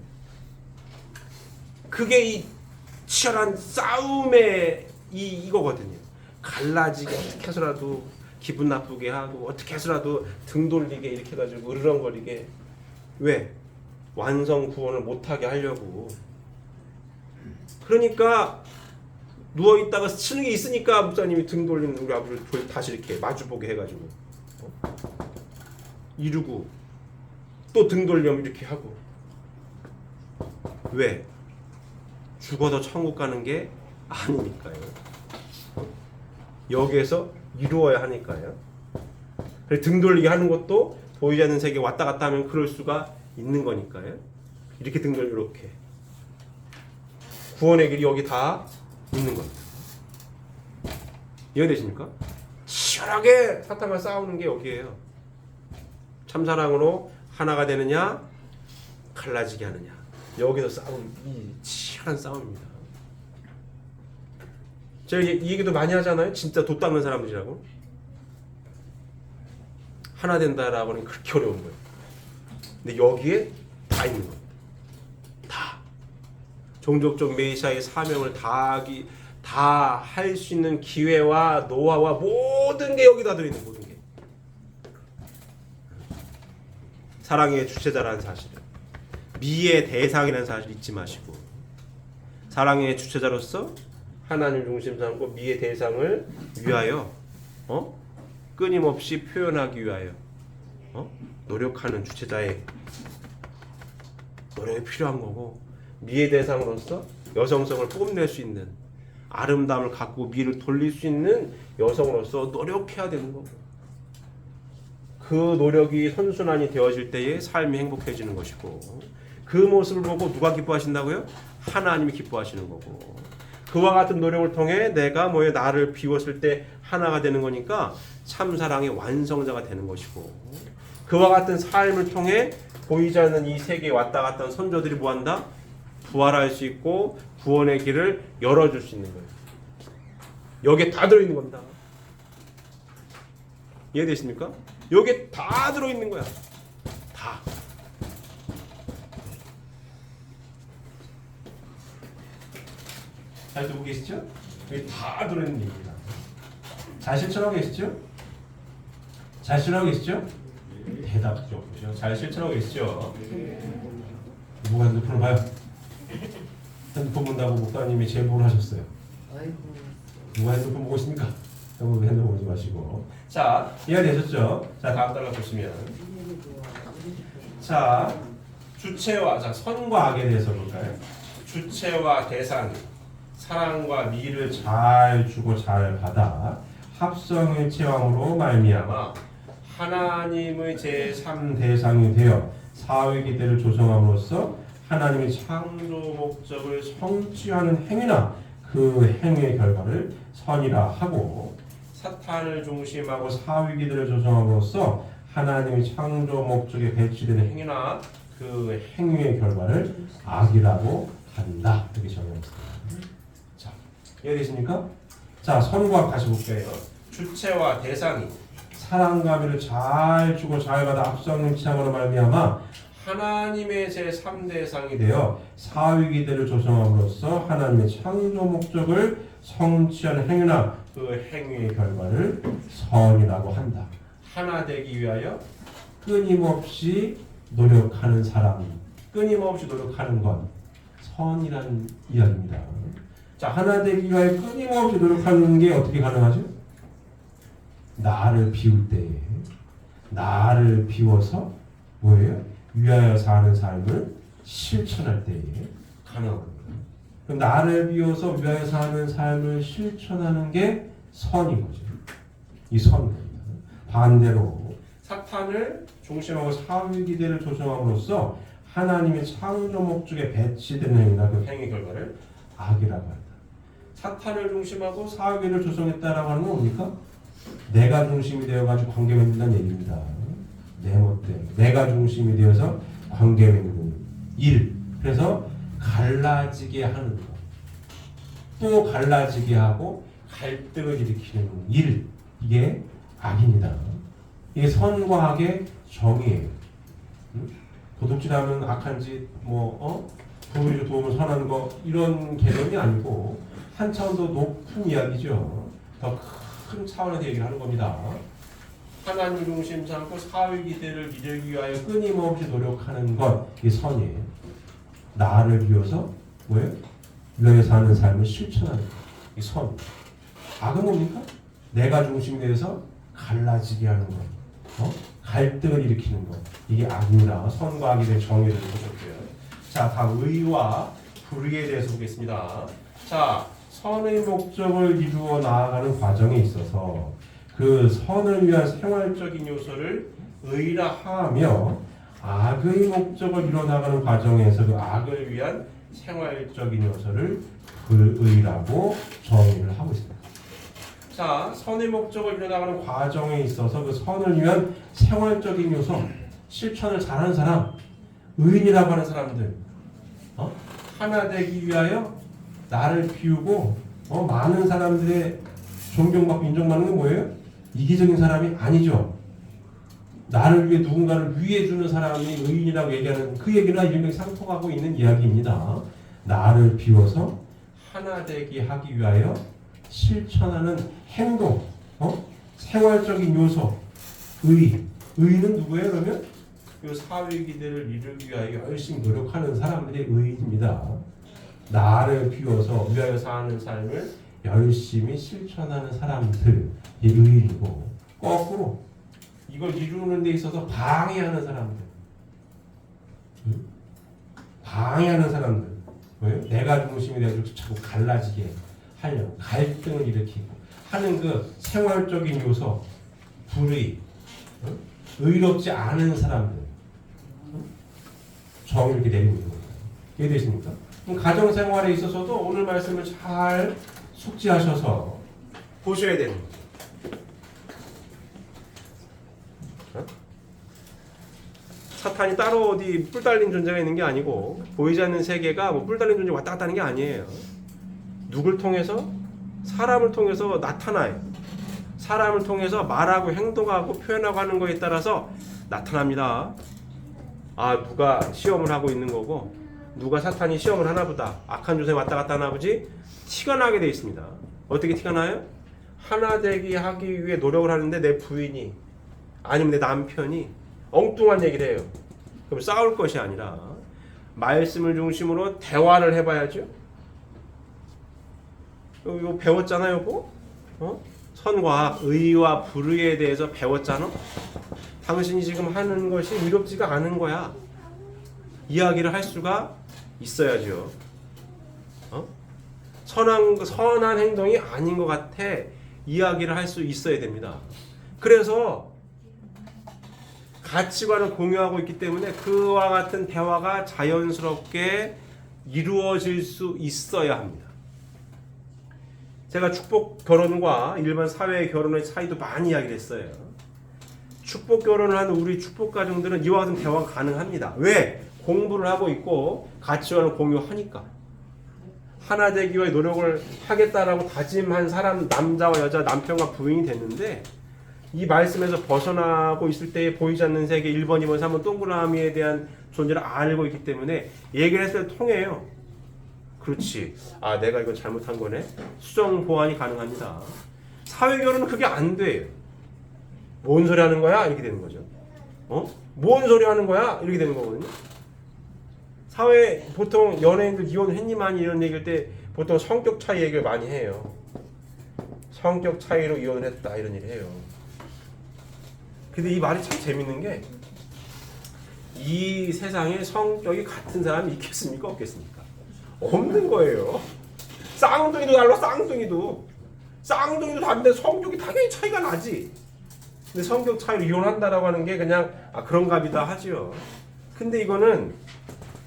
그게 이 치열한 싸움의 이거거든요. 갈라지게 어떻게 해서라도 기분 나쁘게 하고 어떻게 해서라도 등 돌리게 이렇게 해가지고 으르렁거리게 왜? 완성 구원을 못하게 하려고. 그러니까 누워있다가 치는 게 있으니까 목사님이 등 돌리는 우리 아버지를 다시 이렇게 마주보게 해가지고 이루고 또 등 돌리면 이렇게 하고. 왜? 죽어도 천국 가는 게 아니니까요. 여기에서 이루어야 하니까요. 등 돌리게 하는 것도 보이지 않는 세계에 왔다 갔다 하면 그럴 수가 있는 거니까요. 이렇게 등 돌리고 이렇게 구원의 길이 여기 다 있는 겁니다. 이해되십니까? 치열하게 사탄과 싸우는 게 여기에요. 참사랑으로 하나가 되느냐 갈라지게 하느냐, 여기서 싸우는 이 치열한 싸움입니다. 제가 이 얘기도 많이 하잖아요. 진짜 돛 닦는 사람들이라고. 하나 된다라고 하는 게 그렇게 어려운 거예요. 근데 여기에 다 있는 겁니다. 다. 종족적 메시아의 사명을 다 할 수 있는 기회와 노하와 모든 게 여기다 들어있는 모든 게. 사랑의 주체자라는 사실을, 미의 대상이라는 사실을 잊지 마시고, 사랑의 주체자로서 하나님 중심 삼고 미의 대상을 위하여 끊임없이 표현하기 위하여 노력하는 주체자의 노력이 필요한 거고, 미의 대상으로서 여성성을 뽐낼 수 있는 아름다움을 갖고 미를 돌릴 수 있는 여성으로서 노력해야 되는 거고, 그 노력이 선순환이 되어질 때에 삶이 행복해지는 것이고, 그 모습을 보고 누가 기뻐하신다고요? 하나님이 기뻐하시는 거고, 그와 같은 노력을 통해 내가 나를 비웠을 때 하나가 되는 거니까 참사랑의 완성자가 되는 것이고, 그와 같은 삶을 통해 보이지 않는 이 세계에 왔다 갔다 한 선조들이 뭐한다? 부활할 수 있고 구원의 길을 열어줄 수 있는 거예요. 여기에 다 들어있는 겁니다. 이해되십니까? 여기에 다 들어있는 거야. 다. 잘 듣고 계시죠? 여기 다 들어있는 얘기입니다. 잘 실천하고 계시죠? 잘 실천하고 계시죠? 대답 좀 보시죠. 잘 실천하고 계시죠? 누가 핸드폰을 봐요? 핸드폰 본다고 목사님이 제보를 하셨어요. 누가 핸드폰 보고 있습니까? 여러분 핸드폰 보지 마시고. 자, 이해되셨죠? 자, 다음 달라 보시면, 자, 주체와 선과 악에 대해서 볼까요? 주체와 대상, 사랑과 미를 잘 주고 잘 받아 합성의 체험으로 말미암아 하나님의 제3대상이 되어 사회기대를 조성함으로써 하나님의 창조 목적을 성취하는 행위나 그 행위의 결과를 선이라 하고, 사탄을 중심하고 사위기들을 조성함으로써 하나님의 창조 목적에 배치되는 행위나 그 행위의 결과를 악이라고 한다. 이렇게 정의했습니다. 자, 이해되십니까? 자, 선과 악 다시 볼게요. 주체와 대상이 사랑과 미를 잘 주고 잘 받아 합성의 취함으로 말미암아 하나님의 제3대상이 되어 사위기대를 조성함으로써 하나님의 창조 목적을 성취하는 행위나 그 행위의 결과를 선이라고 한다. 하나 되기 위하여 끊임없이 노력하는 사람, 끊임없이 노력하는 건 선이라는 이야기입니다. 자, 하나 되기 위하여 끊임없이 노력하는 게 어떻게 가능하죠? 나를 비울 때에, 나를 비워서 뭐예요? 위하여 사는 삶을 실천할 때에 가능합니다. 그럼 나를 비워서 위하여 사는 삶을 실천하는 게 선인 거죠. 이 선입니다. 반대로 사탄을 중심하고 사후기대를 조성함으로써 하나님의 창조 목적에 배치되는 행위나 그 행위 결과를 악이라고 한다. 사탄을 중심하고 사후기대를 조성했다라고 하는 건 뭡니까? 내가 중심이 되어가지고 관계 맺는다는 얘기입니다. 내 멋대로 내가 중심이 되어서 관계 맺는 일. 그래서 갈라지게 하는 것, 또 갈라지게 하고 갈등을 일으키는 일, 이게 악입니다. 이게 선과 악의 정의예요. 도둑질하면 악한 짓, 부모님 도움을 선하는 거 이런 개념이 아니고 한 차원 더 높은 이야기죠. 더 큰 차원에서 얘기를 하는 겁니다. 하나님 중심 삼고 사회 기대를 이루기 위하여 끊임없이 노력하는 것, 이게 선이에요. 나를 비워서 뭐예요? 위하여 사는 삶을 실천하는 것, 이 선. 악은 뭡니까? 내가 중심이 되어서 갈라지게 하는 것, 갈등을 일으키는 것, 이게 악입니다. 선과 악에 대한 정의를 보셨고요. 자, 다음 의와 불의에 대해서 보겠습니다. 자, 선의 목적을 이루어 나아가는 과정에 있어서 그 선을 위한 생활적인 요소를 의라 하며 악의 목적을 이루어 나가는 과정에서 그 악을 위한 생활적인 요소를 불의라고 정의를 하고 있습니다. 자, 선의 목적을 이루어 나가는 과정에 있어서 그 선을 위한 생활적인 요소, 실천을 잘하는 사람, 의인이라고 하는 사람들, 하나 되기 위하여 나를 비우고 많은 사람들의 존경받고 인정받는 건 뭐예요? 이기적인 사람이 아니죠. 나를 위해 누군가를 위해주는 사람이 의인이라고 얘기하는 그 얘기나 일맥 상통하고 있는 이야기입니다. 나를 비워서 하나 되게 하기 위하여 실천하는 행동, 생활적인 요소, 의인은 누구예요? 그러면 이 사회 기대를 이루기 위하여 열심히 노력하는 사람들의 의인입니다. 나를 비워서 위하여 사는 삶을 열심히 실천하는 사람들이 의인이고, 거꾸로 이걸 이루는 데 있어서 방해하는 사람들, 방해하는 사람들, 왜요? 내가 중심이 되어서 자꾸 갈라지게 하려고 갈등을 일으키고 하는 그 생활적인 요소, 불의, 의롭지 않은 사람들, 정을 이렇게 내리고 있는 겁니다. 이해되십니까? 가정 생활에 있어서도 오늘 말씀을 잘 숙지하셔서 보셔야 되는 거죠. 사탄이 따로 어디 뿔 달린 존재가 있는 게 아니고 보이지 않는 세계가 뿔 달린 존재 왔다 갔다 하는 게 아니에요. 누굴 통해서? 사람을 통해서 나타나요. 사람을 통해서 말하고 행동하고 표현하고 하는 거에 따라서 나타납니다. 아, 누가 시험을 하고 있는 거고 누가 사탄이 시험을 하나 보다, 악한 조세 왔다 갔다 하나 보지, 티가 나게 돼 있습니다. 어떻게 티가 나요? 하나 되기 하기 위해 노력을 하는데 내 부인이 아니면 내 남편이 엉뚱한 얘기를 해요. 그럼 싸울 것이 아니라 말씀을 중심으로 대화를 해봐야죠. 이거 배웠잖아요, 이거? 선과 악, 의와 불의에 대해서 배웠잖아. 당신이 지금 하는 것이 의롭지가 않은 거야. 이야기를 할 수가 있어야죠. 선한 행동이 아닌 것 같아. 이야기를 할 수 있어야 됩니다. 그래서 가치관을 공유하고 있기 때문에 그와 같은 대화가 자연스럽게 이루어질 수 있어야 합니다. 제가 축복 결혼과 일반 사회 결혼의 차이도 많이 이야기를 했어요. 축복 결혼을 하는 우리 축복 가정들은 이와 같은 대화가 가능합니다. 왜? 공부를 하고 있고 가치관을 공유하니까. 하나 되기 위해 노력을 하겠다라고 다짐한 사람, 남자와 여자, 남편과 부인이 됐는데 이 말씀에서 벗어나고 있을 때 보이지 않는 세계 1번, 2번, 3번 동그라미에 대한 존재를 알고 있기 때문에 얘기를 했을 때 통해요. 그렇지. 아, 내가 이거 잘못한 거네. 수정 보완이 가능합니다. 사회 결혼은 그게 안 돼요. 뭔 소리 하는 거야? 이렇게 되는 거죠. 뭔 소리 하는 거야? 이렇게 되는 거거든요. 사회 보통 연예인들 이혼했니 많이 이런 얘기할 때 보통 성격 차이 얘기를 많이 해요. 성격 차이로 이혼을 했다 이런 얘기를 해요. 근데 이 말이 참 재밌는 게 이 세상에 성격이 같은 사람이 있겠습니까? 없겠습니까? 없는 거예요. 쌍둥이도 달라. 쌍둥이도 다른데 성격이 당연히 차이가 나지. 근데 성격 차이로 이혼한다라고 하는 게 그냥 그런가 보다 하지요. 근데 이거는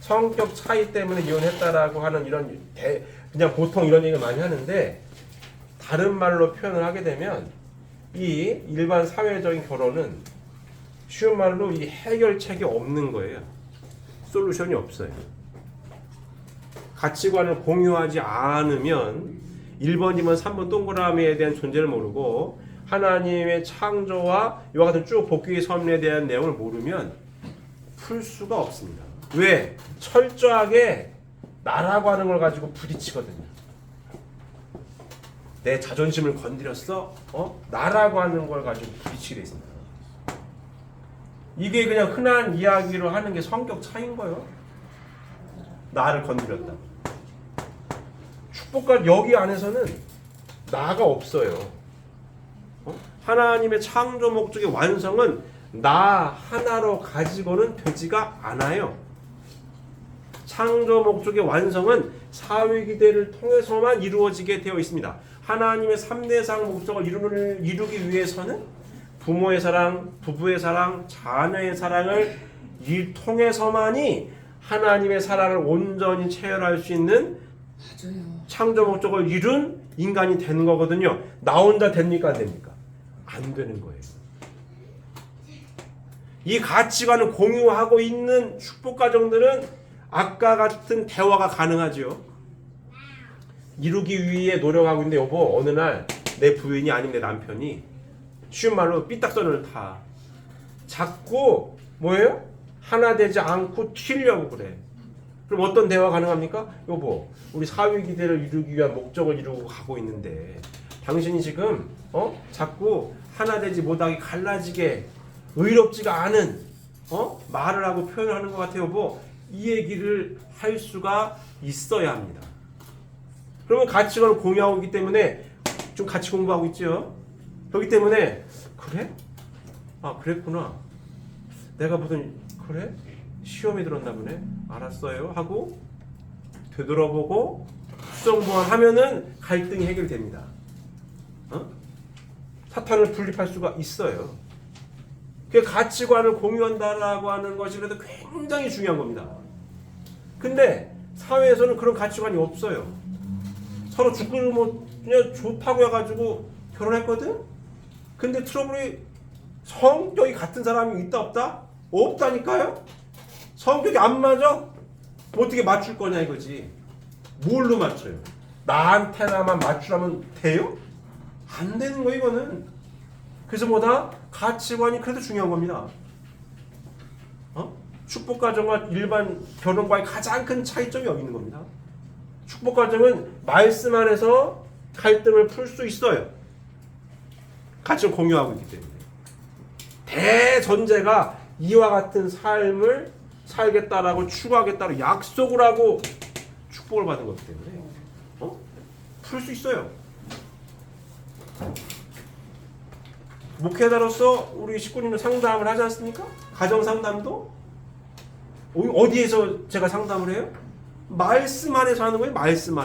성격 차이 때문에 이혼했다라고 하는 이런 그냥 보통 이런 얘기를 많이 하는데 다른 말로 표현을 하게 되면 이 일반 사회적인 결혼은 쉬운 말로 이 해결책이 없는 거예요. 솔루션이 없어요. 가치관을 공유하지 않으면 1번, 2번, 3번 동그라미에 대한 존재를 모르고 하나님의 창조와 이와 같은 쭉 복귀의 섭리에 대한 내용을 모르면 풀 수가 없습니다. 왜? 철저하게 나라고 하는 걸 가지고 부딪히거든요. 내 자존심을 건드렸어? 나라고 하는 걸 가지고 부딪히게 돼 있습니다. 이게 그냥 흔한 이야기로 하는 게 성격 차이인 거예요. 나를 건드렸다. 축복과 여기 안에서는 나가 없어요. 하나님의 창조 목적의 완성은 나 하나로 가지고는 되지가 않아요. 창조 목적의 완성은 사회기대를 통해서만 이루어지게 되어 있습니다. 하나님의 3대상 목적을 이루기 위해서는 부모의 사랑, 부부의 사랑, 자녀의 사랑을 통해서만이 하나님의 사랑을 온전히 체험할 수 있는 맞아요. 창조 목적을 이룬 인간이 되는 거거든요. 나 혼자 됩니까? 안 됩니까? 안 되는 거예요. 이 가치관을 공유하고 있는 축복 가정들은 아까 같은 대화가 가능하죠. 이루기 위해 노력하고 있는데 여보 어느 날 내 부인이 아니면 내 남편이 쉬운 말로 삐딱선을 타. 자꾸 뭐예요? 하나 되지 않고 튀려고 그래. 그럼 어떤 대화 가능합니까? 여보 우리 사회 기대를 이루기 위한 목적을 이루고 가고 있는데 당신이 지금 자꾸 하나 되지 못하게 갈라지게 의롭지가 않은 말을 하고 표현을 하는 것 같아요. 여보 이 얘기를 할 수가 있어야 합니다. 그러면 가치관을 공유하고 있기 때문에 좀 같이 공부하고 있죠. 그렇기 때문에 그래? 그랬구나. 내가 보던 그래? 시험에 들었나 보네. 알았어요 하고 되돌아보고 수정보완하면은 갈등이 해결됩니다. 사탄을 분립할 수가 있어요. 그 가치관을 공유한다라고 하는 것이 그래도 굉장히 중요한 겁니다. 근데 사회에서는 그런 가치관이 없어요. 서로 죽을 그냥 좋다고 해가지고 결혼했거든? 근데 트러블이 성격이 같은 사람이 있다 없다? 없다니까요? 성격이 안 맞아? 어떻게 맞출 거냐 이거지. 뭘로 맞춰요? 나한테나만 맞추라면 돼요? 안 되는 거 이거는. 그래서 뭐다? 가치관이 그래도 중요한 겁니다. 축복가정과 일반 결혼과의 가장 큰 차이점이 여기 있는 겁니다. 축복가정은 말씀 안에서 갈등을 풀 수 있어요. 가치를 공유하고 있기 때문에. 대전제가 이와 같은 삶을 살겠다라고 추구하겠다고 약속을 하고 축복을 받은 거기 때문에 풀 수 있어요. 목회자로서 우리 식구님은 상담을 하지 않습니까? 가정 상담도 어디에서 제가 상담을 해요? 말씀 안에서 하는 거예요. 말씀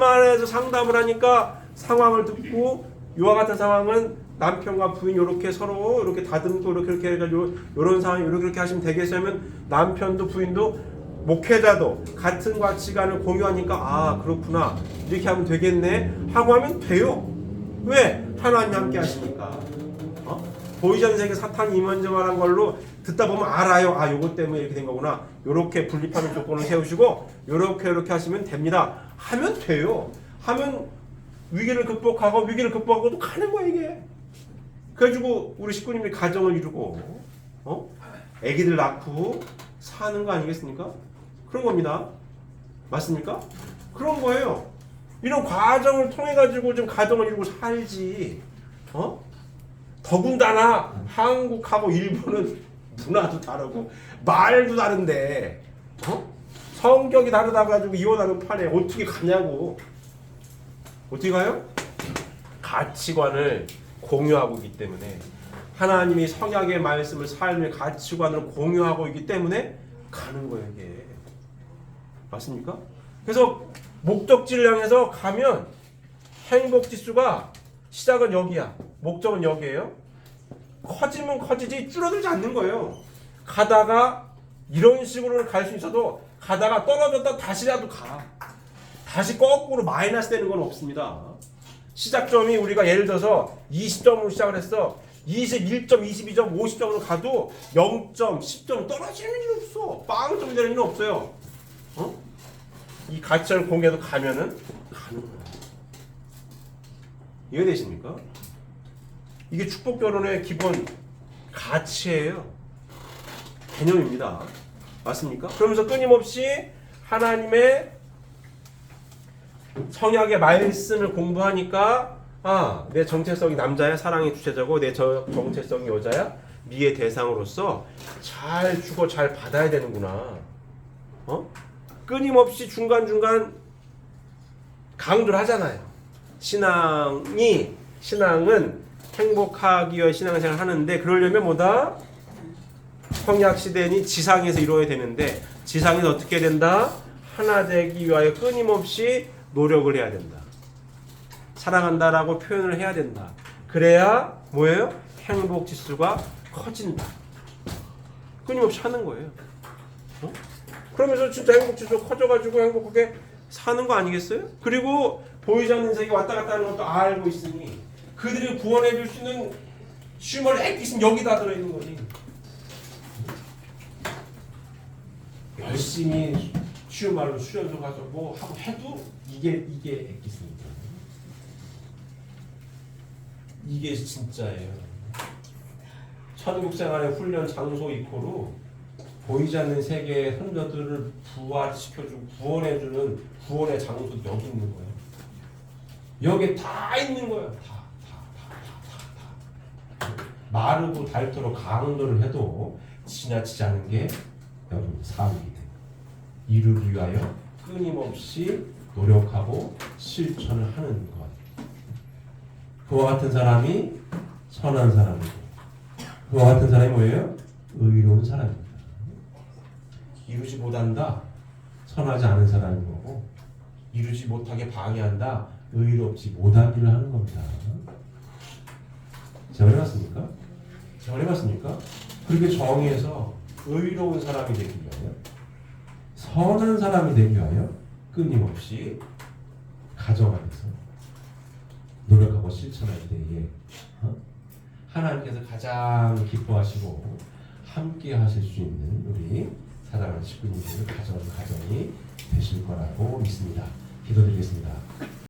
안에서 상담을 하니까 상황을 듣고 이와 같은 상황은 남편과 부인 이렇게 서로 이렇게 다듬고 이렇게 해가지고 이런 상황 이렇게 하시면 되겠어요 하면 남편도 부인도 목회자도 같은 가치관을 공유하니까 그렇구나 이렇게 하면 되겠네 하고 하면 돼요. 왜? 하나님 함께 하시니까. 보이지 않는 세계 사탄이 이만저만한 걸로 듣다 보면 알아요. 요것 때문에 이렇게 된 거구나. 요렇게 분립하는 조건을 세우시고 요렇게 하시면 됩니다. 하면 돼요. 하면 위기를 극복하고 또 가는 거야 이게. 그래가지고 우리 식구님들이 가정을 이루고 애기들 낳고 사는 거 아니겠습니까? 그런 겁니다. 맞습니까? 그런 거예요. 이런 과정을 통해 가지고 좀 가정을 이루고 살지. 더군다나 한국하고 일본은 문화도 다르고 말도 다른데 성격이 다르다 가지고 이혼하는 판에 어떻게 가냐고. 어떻게 가요? 가치관을 공유하고 있기 때문에, 하나님이 성약의 말씀을 삶의 가치관을 공유하고 있기 때문에 가는 거예요, 이게. 맞습니까? 그래서 목적지를 향해서 가면 행복 지수가 시작은 여기야. 목적은 여기예요. 커지면 커지지 줄어들지 않는 거예요. 가다가 이런 식으로 갈 수 있어도 가다가 떨어졌다 다시라도 가. 다시 거꾸로 마이너스 되는 건 없습니다. 시작점이 우리가 예를 들어서 20점으로 시작을 했어. 21점, 22점, 50점으로 가도 0점, 10점 떨어지는 일 없어. 빵점 되는 일 없어요. 이 가치를 공개해서 가면은 가는 거야. 이해되십니까? 이게 축복 결혼의 기본 가치예요. 개념입니다. 맞습니까? 그러면서 끊임없이 하나님의 성약의 말씀을 공부하니까 내 정체성이 남자야, 사랑의 주체자고 내 정체성이 여자야, 미의 대상으로서 잘 주고 잘 받아야 되는구나. 끊임없이 중간중간 강조를 하잖아요. 신앙은 행복하기 위해 신앙생활을 하는데, 그러려면 뭐다? 성약 시대니 지상에서 이루어야 되는데, 지상에서 어떻게 해야 된다? 하나 되기 위하여 끊임없이 노력을 해야 된다. 사랑한다라고 표현을 해야 된다. 그래야 뭐예요? 행복 지수가 커진다. 끊임없이 하는 거예요. 그러면서 진짜 행복 지수가 커져가지고 행복하게 사는 거 아니겠어요? 그리고 보이지 않는 세계 왔다 갔다 하는 것도 알고 있으니 그들이 구원해 줄 수 있는 슈머를 액기스는 여기다 들어있는 거니. 열심히 쉬운 말로 수련소 가서 뭐 하고 해도 이게 액기스니까. 이게 진짜예요. 천국생활의 훈련 장소 이코로 보이지 않는 세계의 선조들을 부활시켜주고 구원해주는 구원의 장소도 여기 있는 거예요. 여기에 다 있는 거예요. 다. 마르고 닳도록 강도를 해도 지나치지 않은 게 여러분 삶이기 때문에 이루기 위하여 끊임없이 노력하고 실천을 하는 것. 그와 같은 사람이 선한 사람이고, 그와 같은 사람이 뭐예요? 의로운 사람입니다. 이루지 못한다, 선하지 않은 사람인 거고, 이루지 못하게 방해한다, 의롭지 못하기를 하는 겁니다. 잘 해봤습니까? 잘 해봤습니까? 그렇게 정의해서 의로운 사람이 되기 위하여, 선한 사람이 되기 위하여 끊임없이 가져가면서 노력하고 실천할 때에 하나님께서 가장 기뻐하시고 함께 하실 수 있는 우리 사랑하는 식구님들 가정이 되실 거라고 믿습니다. 기도드리겠습니다.